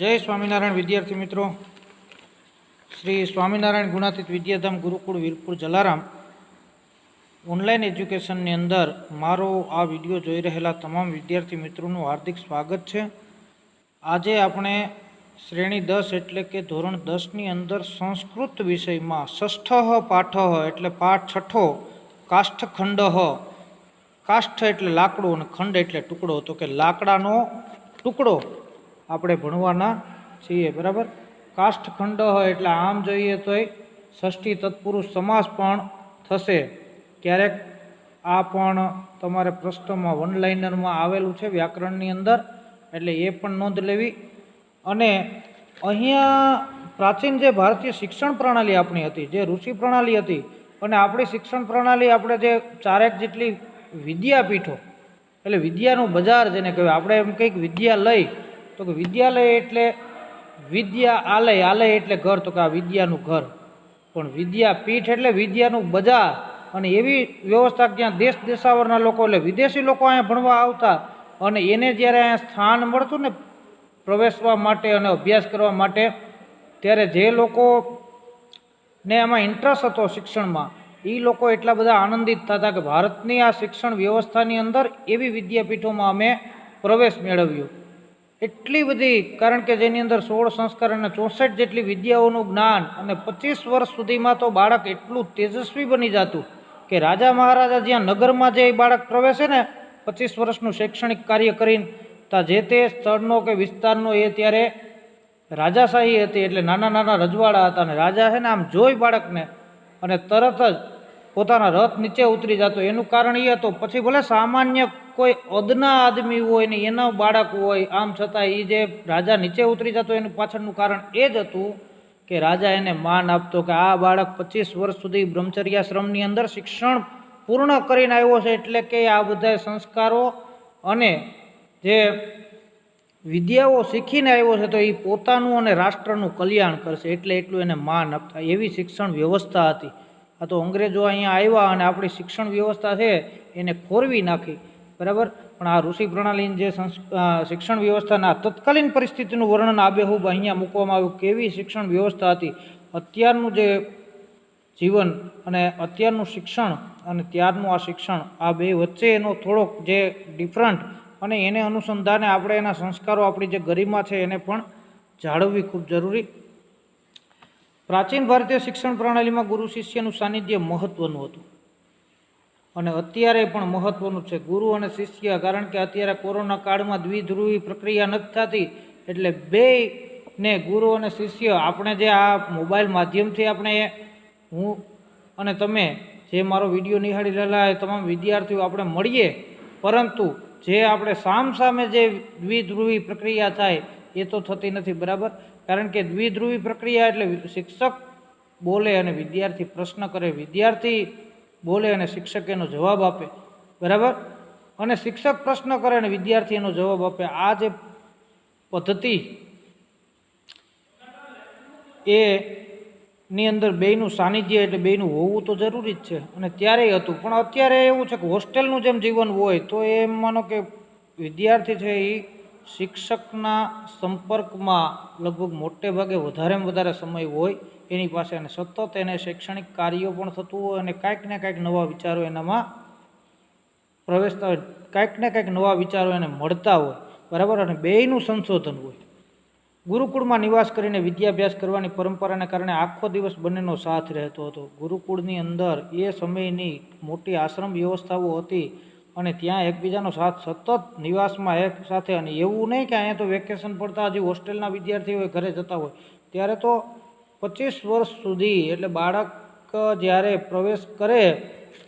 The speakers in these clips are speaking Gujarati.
જય સ્વામિનારાયણ વિદ્યાર્થી મિત્રો, શ્રી સ્વામિનારાયણ ગુણાતીત વિદ્યાધામ ગુરુકુળ વીરપુર જલારામ ઓનલાઈન એજ્યુકેશનની અંદર મારો આ વિડીયો જોઈ રહેલા તમામ વિદ્યાર્થી મિત્રોનું હાર્દિક સ્વાગત છે. આજે આપણે શ્રેણી 10 એટલે કે ધોરણ 10ની અંદર સંસ્કૃત વિષયમાં ષષ્ઠ પાઠ એટલે પાઠ છઠ્ઠો કાષ્ઠખંડ, કાષ્ઠ એટલે લાકડું અને ખંડ એટલે ટુકડો, તો કે લાકડાનો ટુકડો આપણે ભણવાના છીએ. બરાબર. કાષ્ઠખંડ એટલે આમ જોઈએ તો ષષ્ઠી તત્પુરુષ સમાસ પણ થશે. ક્યારેક આ પણ તમારે પ્રશ્નમાં વન લાઇનરમાં આવેલું છે વ્યાકરણની અંદર, એટલે એ પણ નોંધ લેવી. અને અહીંયા પ્રાચીન જે ભારતીય શિક્ષણ પ્રણાલી આપણી હતી, જે ઋષિ પ્રણાલી હતી, અને આપણી શિક્ષણ પ્રણાલી આપણે જે 4 જેટલી વિદ્યાપીઠો એટલે વિદ્યાનું બજાર જેને કહેવાય, આપણે એમ કંઈક વિદ્યાલય, તો કે વિદ્યાલય એટલે વિદ્યા આલય, આલય એટલે ઘર, તો કે આ વિદ્યાનું ઘર. પણ વિદ્યાપીઠ એટલે વિદ્યાનું બજાર. અને એવી વ્યવસ્થા જ્યાં દેશ દેશાવરના લોકો એટલે વિદેશી લોકો અહીંયા ભણવા આવતા, અને એને જ્યારે અહીંયા સ્થાન મળતું ને પ્રવેશવા માટે અને અભ્યાસ કરવા માટે, ત્યારે જે લોકોને આમાં ઇન્ટરેસ્ટ હતો શિક્ષણમાં, એ લોકો એટલા બધા આનંદિત થતા કે ભારતની આ શિક્ષણ વ્યવસ્થાની અંદર એવી વિદ્યાપીઠોમાં અમે પ્રવેશ મેળવ્યો. એટલી બધી, કારણ કે જેની અંદર 16 સંસ્કાર અને 64 જેટલી વિદ્યાઓનું જ્ઞાન, અને 25 વર્ષ સુધીમાં તો બાળક એટલું તેજસ્વી બની જતું કે રાજા મહારાજા જ્યાં નગરમાં જે બાળક પ્રવેશે ને 25 વર્ષનું શૈક્ષણિક કાર્ય કરીને, તા જે તે સ્થળનો કે વિસ્તારનો એ ત્યારે રાજાશાહી હતી, એટલે નાના નાના રજવાડા હતા, અને રાજા છે ને આમ જોઈ બાળકને અને તરત જ પોતાના રથ નીચે ઉતરી જતો. એનું કારણ એ હતું, પછી ભલે સામાન્ય કોઈ અદના આદમી હોય ને એના બાળક હોય, આમ છતાં એ જે રાજા નીચે ઉતરી જતો એનું પાછળનું કારણ એ જ હતું કે રાજા એને માન આપતો કે આ બાળક 25 વર્ષ સુધી બ્રહ્મચર્યાશ્રમની અંદર શિક્ષણ પૂર્ણ કરીને આવ્યો છે, એટલે કે આ બધા સંસ્કારો અને જે વિદ્યાઓ શીખીને આવ્યો છે, તો એ પોતાનું અને રાષ્ટ્રનું કલ્યાણ કરશે, એટલે એટલું એને માન આપતા. એવી શિક્ષણ વ્યવસ્થા હતી. આ તો અંગ્રેજો અહીંયા આવ્યા અને આપણી શિક્ષણ વ્યવસ્થા છે એને ખોરવી નાખી. બરાબર. પણ આ ઋષિ પ્રણાલીની જે શિક્ષણ વ્યવસ્થાના તત્કાલીન પરિસ્થિતિનું વર્ણન આબેહૂબ અહીંયા મૂકવામાં આવ્યું. કેવી શિક્ષણ વ્યવસ્થા હતી. અત્યારનું જે જીવન અને અત્યારનું શિક્ષણ અને ત્યારનું આ શિક્ષણ, આ બે વચ્ચે એનો થોડોક જે ડિફરન્ટ, અને એને અનુસંધાને આપણે એના સંસ્કારો, આપણી જે ગરિમા છે એને પણ જાળવવી ખૂબ જરૂરી. પ્રાચીન ભારતીય શિક્ષણ પ્રણાલીમાં ગુરુ શિષ્યનું સાનિધ્ય મહત્વનું હતું, અને અત્યારે પણ મહત્વનું છે. ગુરુ અને શિષ્ય, કારણ કે અત્યારે કોરોના કાળમાં દ્વિધ્રુવી પ્રક્રિયા નથી થતી, એટલે બેને ગુરુ અને શિષ્ય, આપણે જે આ મોબાઈલ માધ્યમથી આપણે, હું અને તમે જે મારો વિડીયો નિહાળી રહેલા એ તમામ વિદ્યાર્થીઓ આપણે મળીએ, પરંતુ જે આપણે સામસામે જે દ્વિધ્રુવી પ્રક્રિયા થાય એ તો થતી નથી. બરાબર. કારણ કે દ્વિધ્રુવી પ્રક્રિયા એટલે શિક્ષક બોલે અને વિદ્યાર્થી પ્રશ્ન કરે, વિદ્યાર્થી બોલે અને શિક્ષક એનો જવાબ આપે. બરાબર. અને શિક્ષક પ્રશ્ન કરે અને વિદ્યાર્થી એનો જવાબ આપે. આ જે પદ્ધતિ એની અંદર બેયનું સાનિધ્ય એટલે બેયનું હોવું તો જરૂરી જ છે, અને ત્યારે હતું. પણ અત્યારે એવું છે કે હોસ્ટેલનું જેમ જીવન હોય, તો એમ માનો કે વિદ્યાર્થી છે એ શિક્ષકના સંપર્કમાં લગભગ મોટે ભાગે વધારેમાં વધારે સમય હોય એની પાસે, અને સતત એને શૈક્ષણિક કાર્યો પણ થતું હોય, અને કાંઈક ને કાંઈક નવા વિચારો એનામાં પ્રવેશતા હોય, કાંઈક ને કાંઈક નવા વિચારો એને મળતા હોય. બરાબર. અને બેયનું સંશોધન હોય. ગુરુકુળમાં નિવાસ કરીને વિદ્યાભ્યાસ કરવાની પરંપરાને કારણે આખો દિવસ બંનેનો સાથ રહેતો હતો. ગુરુકુળની અંદર એ સમયની મોટી આશ્રમ વ્યવસ્થાઓ હતી, અને ત્યાં એકબીજાનો સાથ સતત નિવાસમાં એક સાથે. અને એવું નહીં કે અહીંયા તો વેકેશન પડતા હજી હોસ્ટેલના વિદ્યાર્થીઓ ઘરે જતા હોય. ત્યારે તો 25 વર્ષ સુધી, એટલે બાળક જ્યારે પ્રવેશ કરે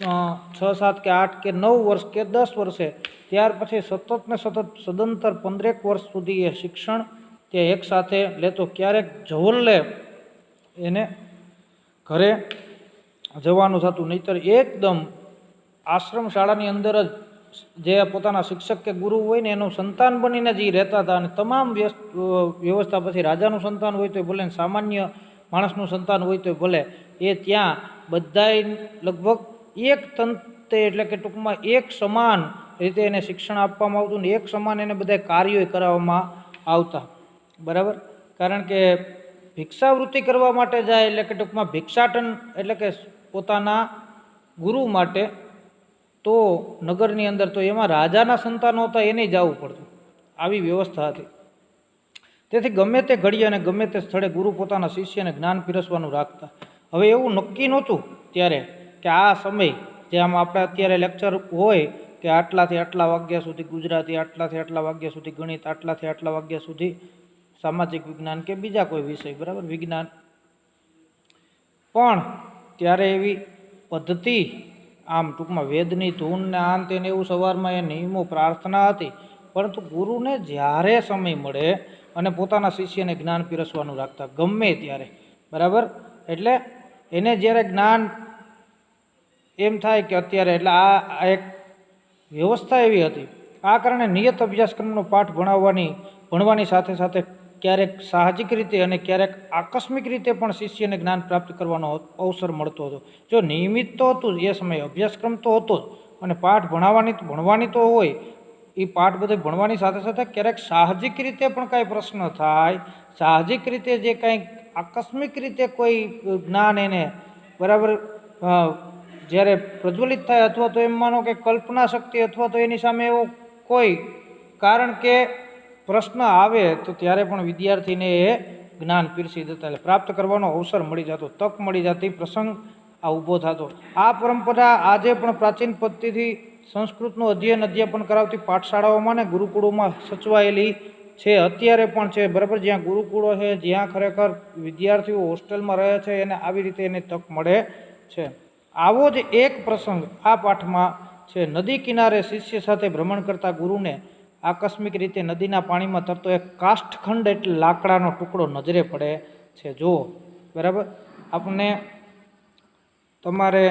6, 7 કે 8 કે 9 વર્ષ કે 10 વર્ષે, ત્યાર પછી સતત ને સતત સદંતર 15 વર્ષ સુધી એ શિક્ષણ તે એક સાથે લેતો. ક્યારેક જવલ્લે એને ઘરે જવાનું થતું, નહીતર એકદમ આશ્રમ શાળાની અંદર જ જે પોતાના શિક્ષક કે ગુરુ હોય ને એનું સંતાન બનીને જ એ રહેતા હતા. અને તમામ વ્યવસ્થા પછી રાજાનું સંતાન હોય તો ભલે, સામાન્ય માણસનું સંતાન હોય તો ભલે, એ ત્યાં બધાય લગભગ એક તંત્રે એટલે કે ટૂંકમાં એક સમાન રીતે એને શિક્ષણ આપવામાં આવતું, ને એક સમાન એને બધા કાર્યો કરાવવામાં આવતા. બરાબર. કારણ કે ભિક્ષાવૃત્તિ કરવા માટે જાય એટલે કે ટૂંકમાં ભિક્ષાટન એટલે કે પોતાના ગુરુ માટે, તો નગરની અંદર તો એમાં રાજાના સંતાનો હતા એને જવું પડતું, આવી વ્યવસ્થા હતી. તેથી ગમે તે ઘડીએ અને ગમે તે સ્થળે ગુરુ પોતાના શિષ્યને જ્ઞાન પીરસવાનું રાખતા. હવે એવું નક્કી નહોતું ત્યારે કે આ સમય જે આમાં આપણે અત્યારે લેક્ચર હોય કે આટલાથી આટલા વાગ્યા સુધી ગુજરાતી, આટલાથી આટલા વાગ્યા સુધી ગણિત, આટલાથી આટલા વાગ્યા સુધી સામાજિક વિજ્ઞાન કે બીજા કોઈ વિષય, બરાબર, વિજ્ઞાન. પણ ત્યારે એવી પદ્ધતિ, આમ ટૂંકમાં વેદની ધૂન ને આન તેને એવું સવારમાં એ નિયમો પ્રાર્થના હતી. પરંતુ ગુરુને જ્યારે સમય મળે અને પોતાના શિષ્યને જ્ઞાન પીરસવાનું રાખતા ગમે ત્યારે, બરાબર. એટલે એને જ્યારે જ્ઞાન એમ થાય કે અત્યારે, એટલે આ એક વ્યવસ્થા એવી હતી. આ કારણે નિયત અભ્યાસક્રમનો પાઠ ભણવાની સાથે સાથે ક્યારેક સાહજિક રીતે અને ક્યારેક આકસ્મિક રીતે પણ શિષ્યને જ્ઞાન પ્રાપ્ત કરવાનો અવસર મળતો હતો. જો નિયમિત તો હતું એ સમયે અભ્યાસક્રમ તો હતો જ, અને પાઠ ભણવાની તો હોય, એ પાઠ બધે ભણવાની સાથે સાથે ક્યારેક સાહજિક રીતે પણ કાંઈ પ્રશ્ન થાય, સાહજિક રીતે જે કાંઈક આકસ્મિક રીતે કોઈ જ્ઞાન એને, બરાબર, જ્યારે પ્રજ્વલિત થાય, અથવા તો એમ માનો કે કલ્પના શક્તિ અથવા તો એની સામે એવો કોઈ કારણ કે પ્રશ્ન આવે તો ત્યારે પણ વિદ્યાર્થીને એ જ્ઞાન પીરસી દેતા, એટલે પ્રાપ્ત કરવાનો અવસર મળી જતો, તક મળી જતી, પ્રસંગ આ ઊભો થતો. આ પરંપરા આજે પણ પ્રાચીન પદ્ધતિથી સંસ્કૃતનું અધ્યાપન કરાવતી પાઠશાળાઓમાં ને ગુરુકુળોમાં સચવાયેલી છે, અત્યારે પણ છે, બરાબર. જ્યાં ગુરુકુળો છે, જ્યાં ખરેખર વિદ્યાર્થીઓ હોસ્ટેલમાં રહે છે, એને આવી રીતે એને તક મળે છે. આવો જ એક પ્રસંગ આ પાઠમાં છે. નદી કિનારે શિષ્ય સાથે ભ્રમણ કરતા ગુરુને આકસ્મિક રીતે નદીના પાણીમાં તરતો એક કાષ્ઠખંડ એટલે લાકડાનો ટુકડો નજરે પડે છે. જુઓ, બરાબર, આપણને તમારે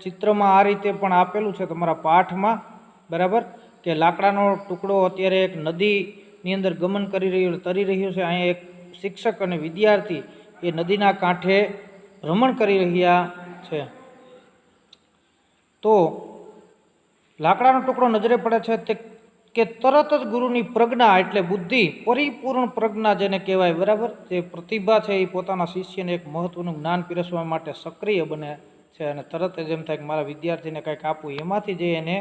ચિત્રમાં આ રીતે પણ આપેલું છે તમારા પાઠમાં, બરાબર, કે લાકડાનો ટુકડો અત્યારે એક નદીની અંદર ગમન તરી રહ્યો છે. અહીંયા એક શિક્ષક અને વિદ્યાર્થી એ નદીના કાંઠે ભ્રમણ કરી રહ્યા છે. તો લાકડાનો ટુકડો નજરે પડે છે તે કે તરત જ ગુરુની પ્રજ્ઞા એટલે બુદ્ધિ, પરિપૂર્ણ પ્રજ્ઞા જેને કહેવાય, બરાબર, જે પ્રતિભા છે એ પોતાના શિષ્યને એક મહત્વનું જ્ઞાન પીરસવા માટે સક્રિય બને છે. અને તરત જ એમ થાય કે મારા વિદ્યાર્થીને કંઈક આપવું, એમાંથી જે એને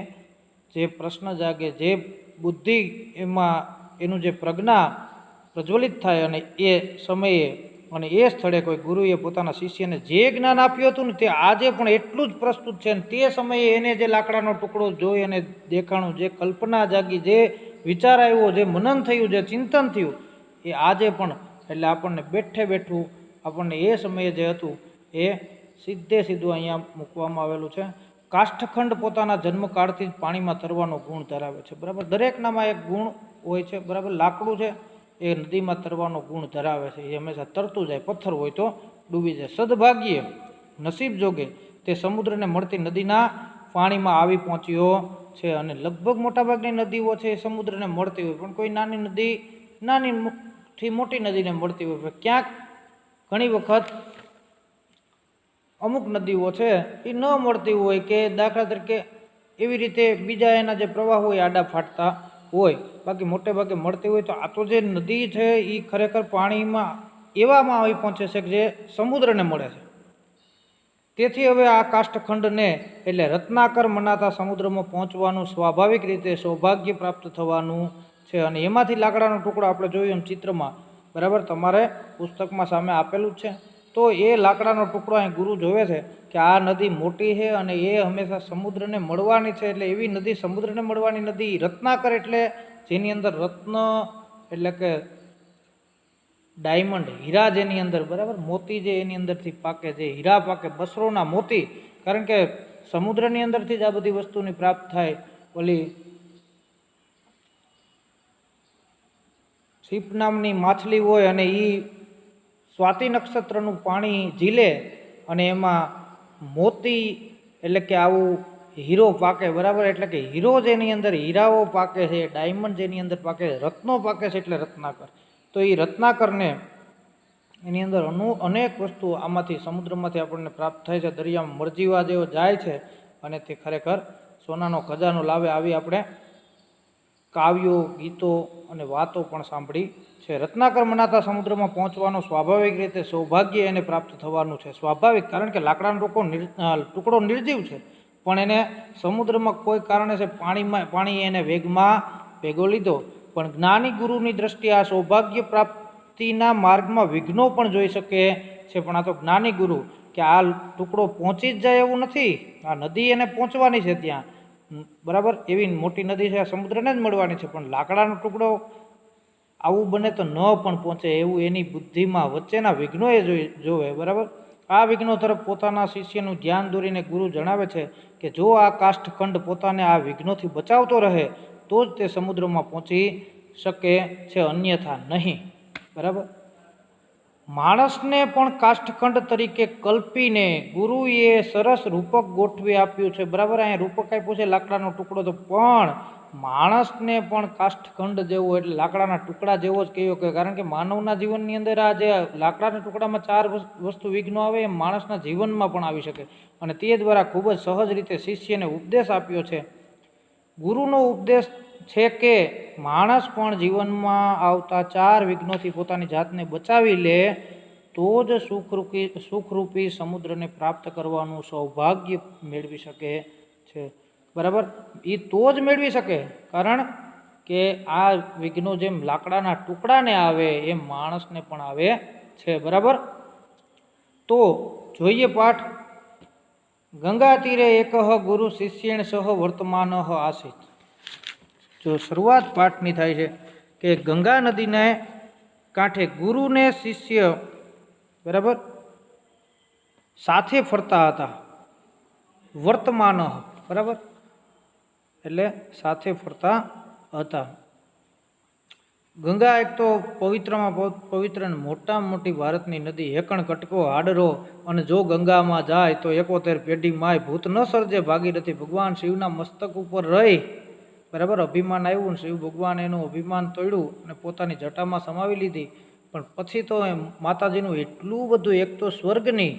જે પ્રશ્ન જાગે, જે બુદ્ધિ એમાં એનું જે પ્રજ્ઞા પ્રજ્વલિત થાય, અને એ સમયે અને એ સ્થળે કોઈ ગુરુએ પોતાના શિષ્યને જે જ્ઞાન આપ્યું હતું ને તે આજે પણ એટલું જ પ્રસ્તુત છે. અને તે સમયે એને જે લાકડાનો ટુકડો જોઈ અને દેખાણું, જે કલ્પના જાગી, જે વિચાર આવ્યો, જે મનન થયું, જે ચિંતન થયું, એ આજે પણ, એટલે આપણને બેઠે બેઠું આપણને એ સમયે જે હતું એ સીધું અહીંયા મૂકવામાં આવેલું છે. કાષ્ઠખંડ પોતાના જન્મકાળથી જ પાણીમાં તરવાનો ગુણ ધરાવે છે, બરાબર. દરેકનામાં એક ગુણ હોય છે, બરાબર. લાકડું છે એ નદીમાં તરવાનો ગુણ ધરાવે છે, એ હંમેશા તરતું જાય, પથ્થર હોય તો ડૂબી જાય. સદભાગ્યે, નસીબ જોગે તે સમુદ્રને મળતી નદીના પાણીમાં આવી પહોંચ્યો છે. અને લગભગ મોટાભાગની નદીઓ છે એ સમુદ્રને મળતી હોય, પણ કોઈ નાની નદી, નાનીથી મોટી નદીને મળતી હોય. ક્યાંક ઘણી વખત અમુક નદીઓ છે એ ન મળતી હોય, કે દાખલા તરીકે એવી રીતે બીજા એના જે પ્રવાહ હોય આડા ફાટતા હોય, બાકી મોટે ભાગે મળતી હોય. તો આ તો જે નદી છે એ ખરેખર પાણીમાં એવામાં આવી પહોંચે છે કે જે સમુદ્રને મળે છે. તેથી હવે આ કાષ્ઠખંડને એટલે રત્નાકર મનાતા સમુદ્રમાં પહોંચવાનું સ્વાભાવિક રીતે સૌભાગ્ય પ્રાપ્ત થવાનું છે. અને એમાંથી લાકડાનો ટુકડો આપણે જોયું એમ ચિત્રમાં, બરાબર, તમારે પુસ્તકમાં સામે આપેલું જ છે. તો એ લાકડાનો ટુકડો અહીં ગુરુ જોવે છે કે આ નદી મોટી છે અને એ હંમેશા સમુદ્રને મળવાની છે. એટલે એવી નદી, સમુદ્રને મળવાની નદી, રત્નાકર એટલે જેની અંદર રત્ન એટલે કે ડાયમંડ, હીરા જેની અંદર, બરાબર, મોતી જે એની અંદરથી પાકે, જે હીરા પાકે, બસરોના મોતી. કારણ કે સમુદ્રની અંદરથી જ આ બધી વસ્તુની પ્રાપ્ત થાય. ઓલી છીપ નામની માછલી હોય અને એ સ્વાતિ નક્ષત્રનું પાણી ઝીલે અને એમાં મોતી એટલે કે આવું હીરો પાકે, બરાબર. એટલે કે હીરો જેની અંદર હીરાઓ પાકે છે, ડાયમંડ જેની અંદર પાકે, રત્નો પાકે છે, એટલે રત્નાકર. તો એ રત્નાકરને એની અંદર અનેક વસ્તુ આમાંથી સમુદ્રમાંથી આપણને પ્રાપ્ત થાય છે. દરિયામાં મરજીવા જેવો જાય છે અને તે ખરેખર સોનાનો ખજાનો લાવે, આવી આપણે કાવ્યો, ગીતો અને વાતો પણ સાંભળી છે. રત્નાકર મનાતા સમુદ્રમાં પહોંચવાનો સ્વાભાવિક રીતે સૌભાગ્ય એને પ્રાપ્ત થવાનું છે. સ્વાભાવિક, કારણ કે લાકડાનો ટુકડો નિર્જીવ છે, પણ એને સમુદ્રમાં કોઈ કારણે છે પાણી એને વેગમાં ભેગો લીધો. પણ જ્ઞાની ગુરુની દ્રષ્ટિએ આ સૌભાગ્ય પ્રાપ્તિના માર્ગમાં વિઘ્નો પણ જોઈ શકે છે. પણ આ તો જ્ઞાની ગુરુ કે આ ટુકડો પહોંચી જ જાય એવું નથી, આ નદી એને પહોંચવાની છે ત્યાં, બરાબર. એવી મોટી નદી છે, સમુદ્રને જ મળવાની છે, પણ લાકડાનો ટુકડો આવું બને તો ન પણ પહોંચે એવું એની બુદ્ધિમાં વચ્ચેના વિઘ્નો એ જોવે, બરાબર. આ વિઘ્નો તરફ પોતાના શિષ્યનું ધ્યાન દોરીને ગુરુ જણાવે છે કે જો આ કાષ્ઠખંડ પોતાને આ વિઘ્નોથી બચાવતો રહે તો જ તે સમુદ્રમાં પહોંચી શકે છે, અન્યથા નહીં, બરાબર. માણસને પણ કાષ્ઠખંડ તરીકે કલ્પીને ગુરુએ સરસ રૂપક ગોઠવી આપ્યું છે, બરાબર. અહીંયા રૂપક આપ્યું છે લાકડાનો ટુકડો, તો પણ માણસને પણ કાષ્ઠખંડ જેવો એટલે લાકડાના ટુકડા જેવો જ કહ્યો કે, કારણ કે માનવના જીવનની અંદર આ જે લાકડાના ટુકડામાં 4 વસ્તુ વિઘ્નો આવે એમ માણસના જીવનમાં પણ આવી શકે, અને તે દ્વારા ખૂબ જ સહજ રીતે શિષ્યને ઉપદેશ આપ્યો છે. ગુરુનો ઉપદેશ છે કે માણસ પણ જીવનમાં આવતા 4 વિઘ્નોથી પોતાની જાતને બચાવી લે તો જ સુખરૂપી સમુદ્રને પ્રાપ્ત કરવાનું સૌભાગ્ય મેળવી શકે છે, બરાબર. એ તો જ મેળવી શકે, કારણ કે આ વિઘ્નો જેમ લાકડાના ટુકડાને આવે એમ માણસને પણ આવે છે, બરાબર. તો જોઈએ પાઠ. ગંગા તીરે એકઃ ગુરુ શિષ્યેણ સહ વર્તમાન આસીત. જો શરૂઆત પાઠની થાય છે કે ગંગા નદીને કાંઠે ગુરુને શિષ્ય, બરાબર, સાથે ફરતા હતા. વર્તમાન, બરાબર, એટલે સાથે ફરતા હતા. ગંગા એક તો પવિત્રમાં પવિત્ર અને મોટામાં મોટી ભારતની નદી, હેકણ કટકો હાડરો, અને જો ગંગામાં જાય તો 71 પેઢી માય ભૂત ન સર્જે ભાગીરથી. ભગવાન શિવના મસ્તક ઉપર રહી, બરાબર, અભિમાન આવ્યું ને શિવ ભગવાન એનું અભિમાન તોડ્યું અને પોતાની જટામાં સમાવી લીધી. પણ પછી તો માતાજીનું એટલું બધું, એક તો સ્વર્ગની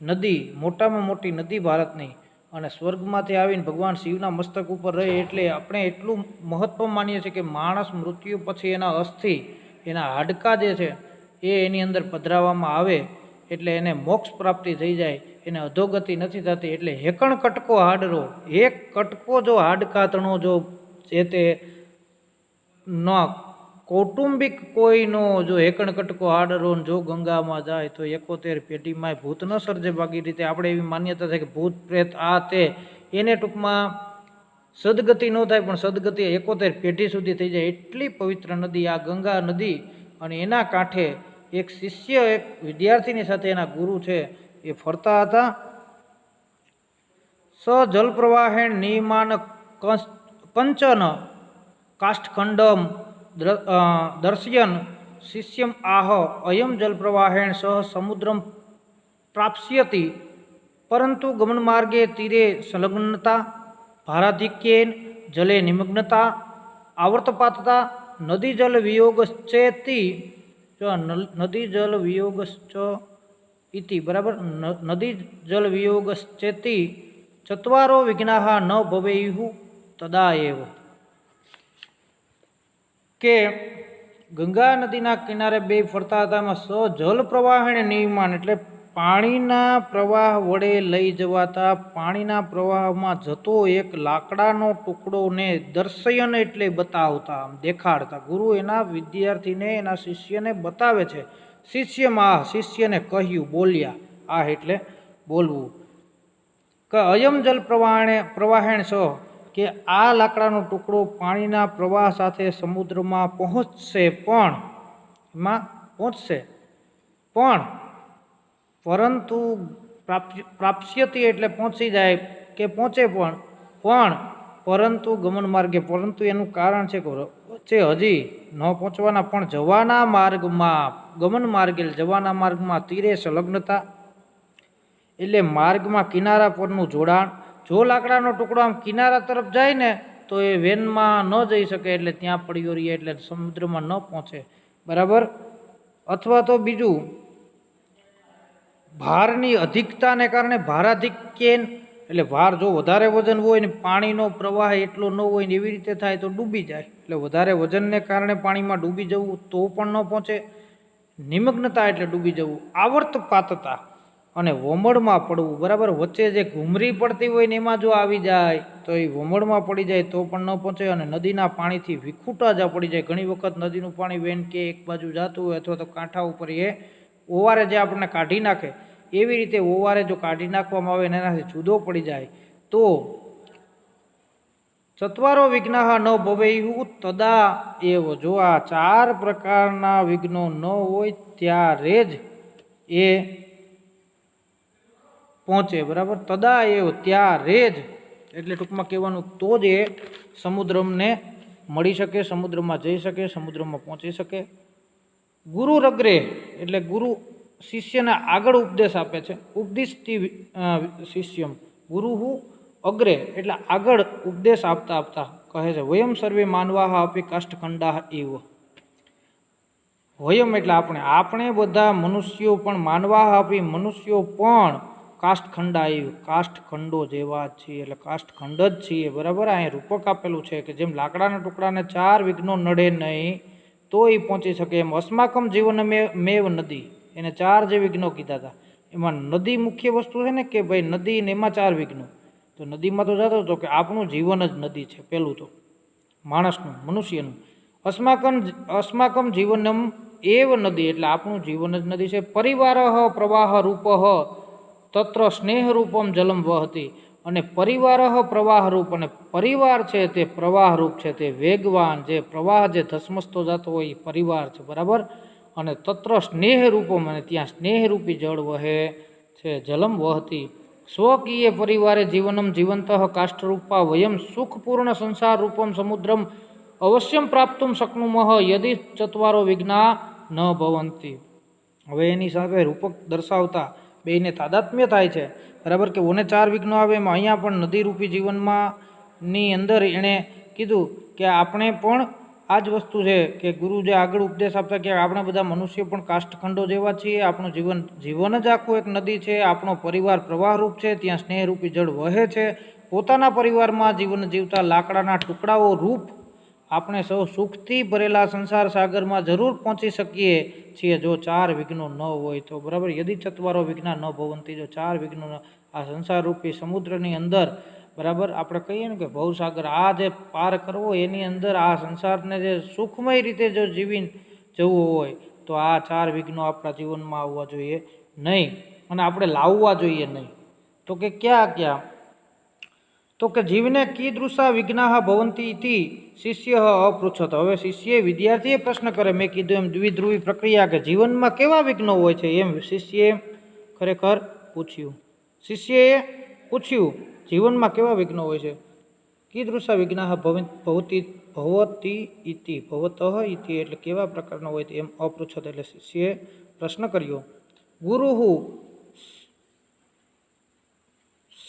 નદી, મોટામાં મોટી નદી ભારતની, અને સ્વર્ગમાંથી આવીને ભગવાન શિવના મસ્તક ઉપર રહે, એટલે આપણે એટલું મહત્વ માનીએ છીએ કે માણસ મૃત્યુ પછી એના અસ્થિ, એના હાડકા જે છે એ એની અંદર પધરાવવામાં આવે એટલે એને મોક્ષ પ્રાપ્તિ થઈ જાય, એને અધોગતિ નથી થતી. એટલે હેકણ કટકો હાડરો, એક કટકો જો હાડકા તણો જો જે તે ન કૌટુંબિક કોઈનો જો હેકણ કટકો હાડરો જો ગંગામાં જાય તો 71 પેઢીમાં ભૂત ન સર્જે ભાગી રીતે. આપણે એવી માન્યતા છે કે ભૂત પ્રેત આ તે એને ટૂંકમાં સદગતિ ન થાય, પણ સદગતિ 71 પેઢી સુધી થઈ જાય, એટલી પવિત્ર નદી આ ગંગા નદી. અને એના કાંઠે એક શિષ્ય, એક વિદ્યાર્થીની સાથે એના ગુરુ છે એ ફરતા હતા. સ જલ પ્રવાહેણ નિયમાન કંચન કાષ્ઠખંડમ દર્શયન શિષ્યમ આહ અયમ જલ પ્રવાહેણ સહ સમુદ્રમ પ્રાપ્સ્યતિ, પરંતુ ગમન માર્ગે તીરે સંલગ્નતા, ભારાધિક્યેન જલે નિમગ્નતા, આવર્તપાતતા, નદી જલ વિયોગશ્ચેતિ, નદી જલ વિયોગશ્ચ ઇતિ, બરાબર, નદી જલ વિયોગશ્ચેતિ ચત્વારો વિઘ્નાઃ ન ભવેયુઃ તદા એવ. કે ગંગા નદીના કિનારે બે ફરતા હતા. એમાં જલ પ્રવાહને નિયમાન એટલે પાણીના પ્રવાહ વડે લઈ જવાતા, પાણીના પ્રવાહમાં જતો એક લાકડાનો ટુકડોને દર્શયન એટલે બતાવતા, દેખાડતા. ગુરુ એના વિદ્યાર્થીને, એના શિષ્યને બતાવે છે. શિષ્યમાં શિષ્યને કહ્યું, બોલ્યા, આ એટલે બોલવું, કે અયમ જલ પ્રવાહેણ સ, કે આ લાકડાનો ટુકડો પાણીના પ્રવાહ સાથે સમુદ્રમાં પહોંચશે, પણ એમાં પહોંચશે, પણ પરંતુ પ્રાપ્સ્યતિ એટલે પહોંચી જાય કે પહોંચે, પણ પરંતુ ગમન માર્ગે, પરંતુ એનું કારણ છે કે વચ્ચે હજી ન પહોંચવાના, પણ જવાના માર્ગમાં, ગમન માર્ગે જવાના માર્ગમાં તીરે સંલગ્નતા એટલે માર્ગમાં કિનારા પરનું જોડાણ. જો લાકડાનો ટુકડો આમ કિનારા તરફ જાય ને તો એ વેનમાં ન જઈ શકે, એટલે ત્યાં પડ્યો રહીએ, એટલે સમુદ્રમાં ન પહોંચે, બરાબર. અથવા તો બીજું, ભારની અધિકતાને કારણે ભારાધિક્યેન એટલે ભાર જો વધારે વજન હોય ને પાણીનો પ્રવાહ એટલો ન હોય ને એવી રીતે થાય તો ડૂબી જાય. એટલે વધારે વજનને કારણે પાણીમાં ડૂબી જવું તો પણ ન પહોંચે. નિમગ્નતા એટલે ડૂબી જવું. આવર્તપાતતા અને વમળમાં પડવું, બરાબર. વચ્ચે જે ઘૂમરી પડતી હોય ને એમાં જો આવી જાય તો એ વમળમાં પડી જાય તો પણ ન પહોંચે. અને નદીના પાણીથી વિખૂટા જ પડી જાય. ઘણી વખત નદીનું પાણી વેન કે એક બાજુ જતું હોય અથવા તો કાંઠા ઉપર એ ઓવારે જે આપણને કાઢી નાખે એવી રીતે ઓવારે જો કાઢી નાખવામાં આવે ને એનાથી જુદો પડી જાય તો ચત્વારો વિઘ્નાઃ ન ભવેયુઃ તદા એવ. જો આ 4 પ્રકારના વિઘ્નો ન હોય ત્યારે જ એ પહોંચે, બરાબર. તદા એવ, ત્યારે જ, એટલે ટૂંકમાં કહેવાનું તો જ એ સમુદ્રને મળી શકે, સમુદ્રમાં જઈ શકે, સમુદ્રમાં પહોંચી શકે. ગુરુ રગ્રે એટલે ગુરુ શિષ્યને આગળ ઉપદેશ આપે છે. ઉપદિષ્ટિ શિષ્યમ ગુરુ અગ્રે એટલે આગળ ઉપદેશ આપતા આપતા કહે છે વયમ સર્વે માનવાહ અપી કાષ્ઠખંડાઃ એવ. વયમ એટલે આપણે બધા મનુષ્યો પણ માનવાહ આપી મનુષ્યો પણ કાષ્ઠખંડા એવ કાષ્ઠખંડો જેવા જ છીએ, એટલે કાષ્ઠખંડ જ છીએ, બરાબર. અહીંયા રૂપક આપેલું છે કે જેમ લાકડાના ટુકડાને 4 વિઘ્નો નડે નહીં તો એ પહોંચી શકે એમ અસ્માકમ જીવન મેવ નદી, એને 4 જે વિઘ્નો કીધા હતા એમાં નદી મુખ્ય વસ્તુ છે ને કે ભાઈ નદી ને એમાં 4 વિઘ્નો. તો નદીમાં તો જતો હતો કે આપણું જીવન જ નદી છે, પેલું તો માણસનું, મનુષ્યનું. અસ્માકમ જીવનમ એવ નદી એટલે આપણું જીવન જ નદી છે. પરિવાર પ્રવાહ રૂપ તત્ર સ્નેહ રૂપમ જલમ વહતી. અને પરિવાર પ્રવાહ રૂપ, અને પરિવાર છે તે પ્રવાહ રૂપ છે, તે વેગવાન જે પ્રવાહ જે ધસમસતો જતો હોય એ પરિવાર છે, બરાબર. અને તત્ર સ્નેહ રૂપમ અને ત્યાં સ્નેહરૂપી જળ વહે છે, જલમ વહતી. સ્વકીય પરિવારે જીવનમ જીવંત કાષ્ઠરૂપા વયમ સુખપૂર્ણ સંસાર રૂપમ સમુદ્રમ અવશ્યમ પ્રાપ્તુમ શક્નુમઃ યદિ ચત્વારો વિઘ્ના ન ભવંતી. હવે એની સાથે રૂપક દર્શાવતા બેયને તાદાત્મ્ય થાય છે, બરાબર. કે ઓને 4 વિઘ્નો આવે એમાં અહીંયા પણ નદીરૂપી જીવનમાં ની અંદર એણે કીધું કે આપણે પણ આ જ વસ્તુ છે કે ગુરુ જે આગળ ઉપદેશ આપતા કે આપણે બધા મનુષ્ય પણ કાષ્ઠખંડો જેવા છીએ. આપણું જીવન જ આખું એક નદી છે. આપણો પરિવાર પ્રવાહરૂપ છે, ત્યાં સ્નેહરૂપી જળ વહે છે. પોતાના પરિવારમાં જીવન જીવતા લાકડાના ટુકડાઓ રૂપ આપણે સૌ સુખથી ભરેલા સંસાર સાગરમાં જરૂર પહોંચી શકીએ છીએ જો 4 વિઘ્નો ન હોય તો, બરાબર. યદિ ચત્વારો વિઘ્ના ન ભવંતી, જો 4 વિઘ્નો આ સંસારરૂપી સમુદ્રની અંદર, બરાબર, આપણે કહીએ ને કે ભવસાગર આ જે પાર કરવો એની અંદર આ સંસારને જે સુખમય રીતે જો જીવી જવું હોય તો આ 4 વિઘ્નો આપણા જીવનમાં આવવા જોઈએ નહીં અને આપણે લાવવા જોઈએ નહીં. તો કે ક્યાં ક્યાં? તો કે જીવને કીદૃશા વિઘ્નાઃ ભવંતી ઇતિ શિષ્ય અપૃચ્છત. હવે શિષ્યએ વિદ્યાર્થીએ પ્રશ્ન કરે, મેં કીધું એમ દ્વિધ્રુવી પ્રક્રિયા કે જીવનમાં કેવા વિઘ્નો હોય છે એમ શિષ્યએ ખરેખર પૂછ્યું. શિષ્યએ પૂછ્યું જીવનમાં કેવા વિઘ્નો હોય છે. કીદૃશા વિઘ્નાઃ ભવતી ઇતિ ભવતઃ ઇતિ એટલે કેવા પ્રકારનો હોય એમ અપૃચ્છત એટલે શિષ્યએ પ્રશ્ન કર્યો. ગુરુહુ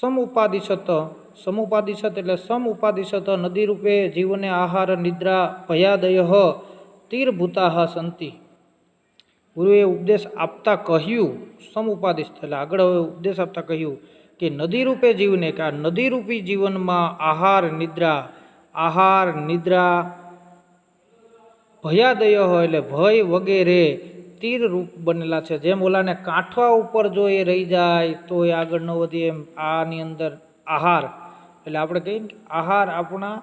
સમુપાદિશત એટલે સમુપાદિશત નદીરૂપે જીવને આહાર નિદ્રા ભયાદય તીરભૂતા સંતિ. ગુરુએ ઉપદેશ આપતા કહ્યું, સમુપાદિશત એટલે આગળ હવે ઉપદેશ આપતા કહ્યું કે નદીરૂપે જીવને કે આ નદીરૂપી જીવનમાં આહાર નિદ્રા ભયાદય એટલે ભય વગેરે તીર રૂપ બનેલા છે. જેમ ઓલાને કાંઠા ઉપર જો એ રહી જાય તો એ આગળ ન વધે એમ આની અંદર આહાર એટલે આપણે કહીએ કે આહાર આપણા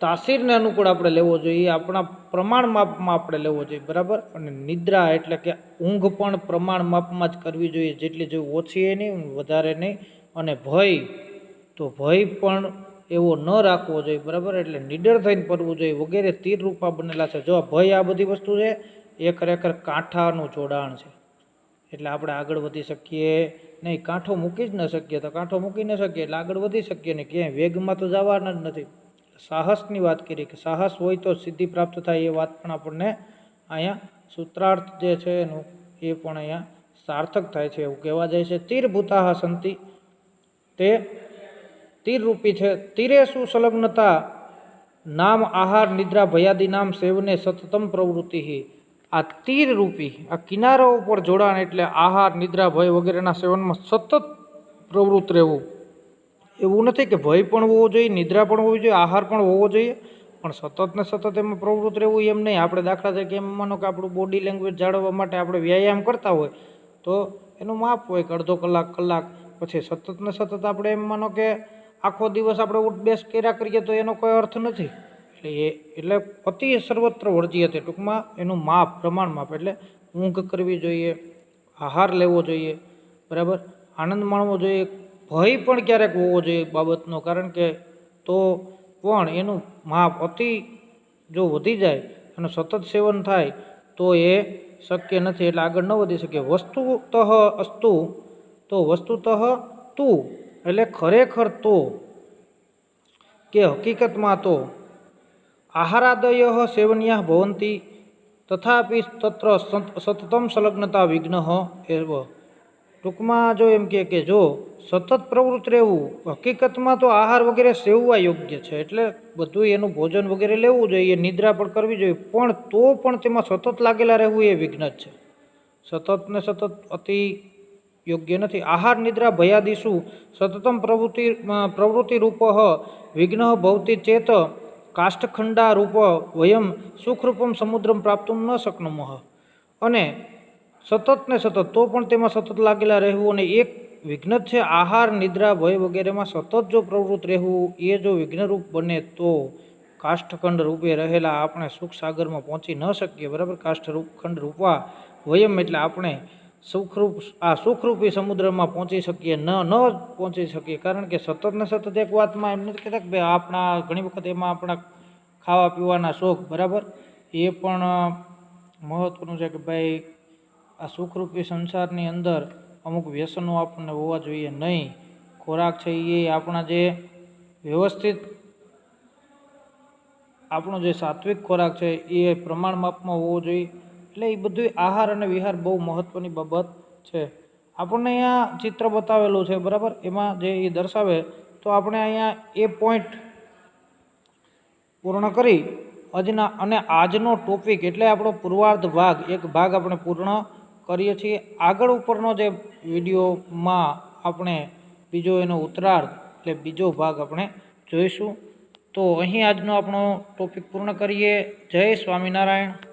તાસીરને અનુકૂળ આપણે લેવો જોઈએ, આપણા પ્રમાણ માપમાં આપણે લેવો જોઈએ, બરાબર. અને નિદ્રા એટલે કે ઊંઘ પણ પ્રમાણ માપમાં જ કરવી જોઈએ, જેટલી જોઈએ ઓછી એ નહીં વધારે નહીં. અને ભય તો ભય પણ એવો ન રાખવો જોઈએ, બરાબર. એટલે નિડર થઈને પડવું જોઈએ વગેરે તીર રૂપા બનેલા છે. જો ભય આ બધી વસ્તુ છે એ ખરેખર કાંઠાનું જોડાણ છે, એટલે આપણે આગળ વધી શકીએ નહીં. કાંઠો મૂકી જ ન શકીએ તો કાંઠો મૂકી ન શકીએ એટલે આગળ વધી શકીએ નહીં, ક્યાંય વેગમાં તો જવાના જ નથી. સાહસની વાત કરી કે સાહસ હોય તો સિદ્ધિ પ્રાપ્ત થાય એ વાત પણ આપણને અહીંયા સૂત્રાર્થ જે છે એનું એ પણ અહીંયા સાર્થક થાય છે એવું કહેવા જાય છે. તીરભૂતા સંતિ તે તીરરૂપી છે. તીરેષુ સંલગ્નતા નામ આહાર નિદ્રા ભયાદિ નામ સેવને સતતમ પ્રવૃત્તિ. આ તીર રૂપી આ કિનારો ઉપર જોડાણ એટલે આહાર નિદ્રા ભય વગેરેના સેવનમાં સતત પ્રવૃત્ત રહેવું. એવું નથી કે ભય પણ હોવો જોઈએ, નિદ્રા પણ હોવી જોઈએ, આહાર પણ હોવો જોઈએ, પણ સતત ને સતત એમાં પ્રવૃત્ત રહેવું એમ નહીં. આપણે દાખલા તરીકે એમ માનો કે આપણું બોડી લેંગ્વેજ જાળવવા માટે આપણે વ્યાયામ કરતા હોય તો એનું માપ હોય કે અડધો કલાક. પછી સતત ને સતત આપણે એમ માનો કે આખો દિવસ આપણે ઉઠ બેસ કર્યા કરીએ તો એનો કોઈ અર્થ નથી. એટલે અતિ સર્વત્ર વર્જ્યતે, ટૂંકમાં એનું માપ, પ્રમાણ માપ. એટલે ઊંઘ કરવી જોઈએ, આહાર લેવો જોઈએ, બરાબર, આનંદ માણવો જોઈએ. ભય પણ ક્યારેક હોવો જોઈએ બાબતનો, કારણ કે તો પણ એનું માપ અતિ જો વધી જાય અને સતત સેવન થાય તો એ શક્ય નથી, એટલે આગળ ન વધી શકે. વસ્તુતઃ અસ્તુ, તો વસ્તુતઃ તું એટલે ખરેખર તો, કે હકીકતમાં તો આહારાદય સેવન્યા ભવંતી તથાપિ તત્ર સતતમ સંલગ્નતા વિઘ્ન એવ. ટૂંકમાં જો એમ કે જો સતત પ્રવૃત્ત રહેવું, હકીકતમાં તો આહાર વગેરે સેવવા યોગ્ય છે, એટલે બધું એનું ભોજન વગેરે લેવું જોઈએ, નિદ્રા પણ કરવી જોઈએ, પણ તો પણ તેમાં સતત લાગેલા રહેવું એ વિઘ્ન જ છે. સતત ને સતત અતિ યોગ્ય નથી. આહાર નિદ્રા ભયાદિષુ સતતમ પ્રવૃત્તિ રૂપ વિઘ્ન ભવતી ચેત કાષ્ઠખંડા રૂપ વયમ સુખરૂપમ સમુદ્રમ પ્રાપ્તું ન શક્નુમઃ. અને સતત ને સતત તો પણ તેમાં સતત લાગેલા રહેવું અને એક વિઘ્ન જ છે. આહાર નિદ્રા ભય વગેરેમાં સતત જો પ્રવૃત્ત રહેવું એ જો વિઘ્નરૂપ બને તો કાષ્ઠખંડ રૂપે રહેલા આપણે સુખ સાગરમાં પહોંચી ન શકીએ, બરાબર. કાષ્ઠખંડ રૂપા વયમ એટલે આપણે સુખરૂપી સમુદ્રમાં પહોંચી શકીએ ન પહોંચી શકીએ, કારણ કે સતત ને સતત એક વાતમાં એમ નથી કહેતા કે ભાઈ આપણા ઘણી વખત એમાં આપણા ખાવા પીવાના શોખ, બરાબર, એ પણ મહત્વનું છે કે ભાઈ આ સુખરૂપી સંસારની અંદર અમુક વ્યસનો આપણને હોવા જોઈએ નહીં. ખોરાક છે એ આપણા જે વ્યવસ્થિત આપણો જે સાત્વિક ખોરાક છે એ પ્રમાણ માપમાં હોવો જોઈએ. એટલે એ બધું આહાર અને વિહાર બહુ મહત્વની બાબત છે. આપણને અહીંયા ચિત્ર બતાવેલું છે, બરાબર, એમાં જે એ દર્શાવે તો આપણે અહીંયા એ પોઈન્ટ પૂર્ણ કરી આજનો ટોપિક એટલે આપણો પૂર્વાર્ધ ભાગ, એક ભાગ આપણે પૂર્ણ કરીએ છીએ. આગળ ઉપરનો જે વિડીયોમાં આપણે બીજો એનો ઉત્તરાર્ધ એટલે બીજો ભાગ આપણે જોઈશું. તો અહીં આજનો આપણો ટોપિક પૂર્ણ કરીએ. જય સ્વામિનારાયણ.